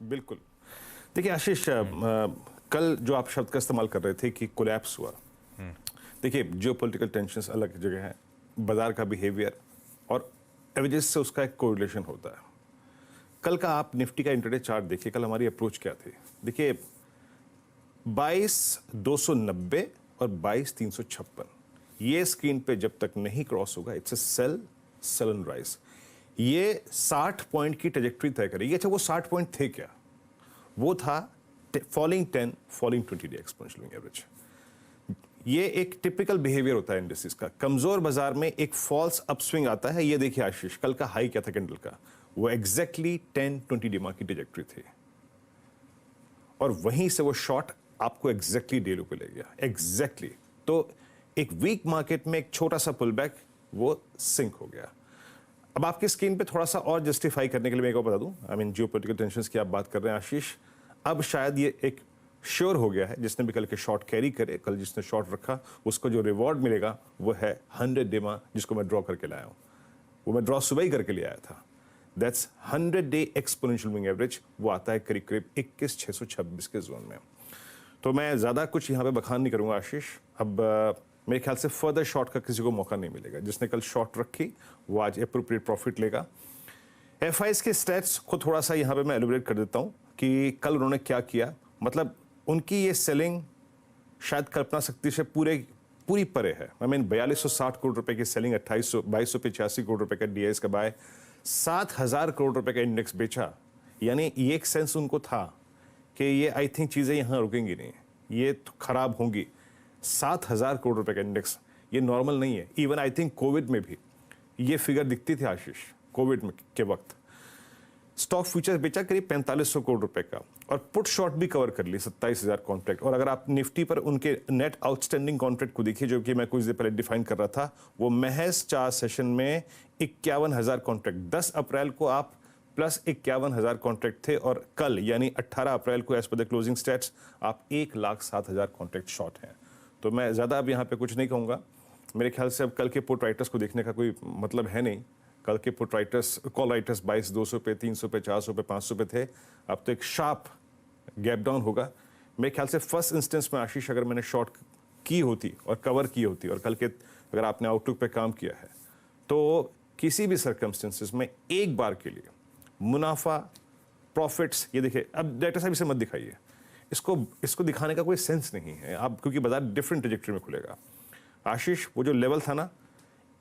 बिल्कुल। देखिए आशीष, कल जो आप शब्द का इस्तेमाल कर रहे थे कि कोलैप्स हुआ, देखिए जियोपॉलिटिकल टेंशन्स अलग जगह है, बाजार का बिहेवियर और एवरेज से उसका एक कोरिलेशन होता है। कल का आप निफ्टी का इंट्राडे चार्ट देखिए, कल हमारी अप्रोच क्या थी। देखिए 22,290 और 22,356, ये स्क्रीन पे जब तक नहीं क्रॉस होगा it's a sell and rise. ये 60 पॉइंट की ट्रेजेक्टरी तय करेगी। अच्छा, वो 60 पॉइंट थे क्या? वो था falling 10, falling 20 day exponential moving average. ये एक टिपिकल बिहेवियर होता है इंडस्ट्रीज का। कमजोर बाजार में एक फॉल्स अपस्विंग आता है। ये देखिए आशीष, कल का हाई क्या था कैंडल का? वो एग्जैक्टली 10-20 डिमा की ट्रेजेक्टरी थी और वहीं से वो शॉर्ट आपको एग्जैक्टली डे लो पे ले गया। एग्जैक्टली। तो एक वीक मार्केट में एक छोटा सा पुल बैक वो सिंक हो गया। अब आपकी स्क्रीन पे थोड़ा सा और जस्टिफाई करने के लिए मैं एक और बता दूं, आई मीन जियोपॉलिटिकल टेंशंस की आप बात कर रहे हैं आशीष, अब शायद ये एक श्योर हो गया है, जिसने भी कल के शॉर्ट कैरी करे, कल जिसने शॉर्ट रखा, उसको जो रिवॉर्ड मिलेगा वो है 100 डिमा, जिसको मैं ड्रॉ करके लाया हूं। वो मैं ड्रॉ सुबह ही करके ले आया था। That's 100 day exponential moving average. वो आता है करीब करीब 21,626 के जोन में। तो मैं ज़्यादा कुछ यहाँ पे बखान नहीं करूँगा आशीष। अब मेरे ख्याल से फर्दर शॉर्ट का किसी को मौका नहीं मिलेगा। जिसने कल शॉर्ट रखी वो आज एप्रोप्रिएट प्रॉफिट लेगा। एफआईज के स्टैट्स को थोड़ा सा यहाँ पे मैं एलिब्रेट कर देता हूँ कि कल उन्होंने क्या किया। मतलब उनकी ये सेलिंग शायद कल्पना शक्ति से पूरी परे है। आई मीन 4260 करोड़ रुपए की सेलिंग, 2285 करोड़ रुपए का डीआईएस का बाय, 7,000 करोड़ रुपए का इंडेक्स बेचा। यानी ये एक सेंस उनको था कि ये आई थिंक चीज़ें यहाँ रुकेंगी नहीं, ये तो खराब होंगी। 7,000 करोड़ रुपए का इंडेक्स, ये नॉर्मल नहीं है। इवन आई थिंक कोविड में भी ये फिगर दिखती थी आशीष। कोविड में के वक्त स्टॉक फ्यूचर्स बेचा करीब 4500 करोड़ रुपए का, और पुट शॉर्ट भी कवर कर ली 27,000 कॉन्ट्रैक्ट। और अगर आप निफ्टी पर उनके नेट आउटस्टैंडिंग कॉन्ट्रैक्ट को देखिए, जो कि मैं कुछ देर पहले डिफाइन कर रहा था, वो महज 4 सेशन में 51,000 कॉन्ट्रैक्ट। 10 अप्रैल को आप प्लस 51,000 कॉन्ट्रैक्ट थे, और कल यानी 18 अप्रैल को as per the closing stats आप 1,07,000 कॉन्ट्रैक्ट शॉर्ट हैं। तो मैं ज़्यादा अब यहाँ पे कुछ नहीं कहूँगा। मेरे ख्याल से अब कल के पुट राइटर्स को देखने का कोई मतलब है नहीं। कल के पुट राइटर्स, कॉल राइटर्स 22,200 पे, 300 पे, 400 पे, 500 पे थे। अब तो एक शार्प गैप डाउन होगा। मेरे ख्याल से फर्स्ट इंस्टेंस में आशीष, अगर मैंने शॉर्ट की होती और कवर की होती, और कल के अगर आपने आउटलुक पे काम किया है, तो किसी भी सर्कमस्टेंसेस में एक बार के लिए मुनाफा, प्रॉफिट्स, ये देखिए, अब डाटा साहब इसे मत दिखाइए, इसको दिखाने का कोई सेंस नहीं है आप, क्योंकि बाजार डिफरेंट ट्रेजेक्टरी में खुलेगा। आशीष, वो जो लेवल था ना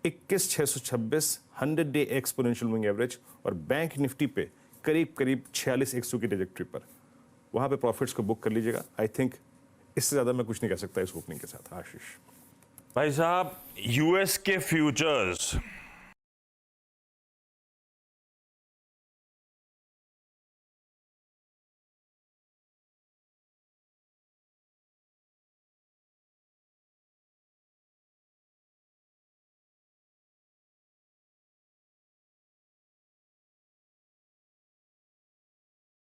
21,626 100 डे एक्सपोनेंशियल मूविंग एवरेज, और बैंक निफ्टी पे करीब करीब 46,100 की ट्रेजेक्टरी पर, वहां पे प्रॉफिट्स को बुक कर लीजिएगा। आई थिंक इससे ज्यादा मैं कुछ नहीं कह सकता इस ओपनिंग के साथ आशीष। भाई साहब, यूएस के फ्यूचर्स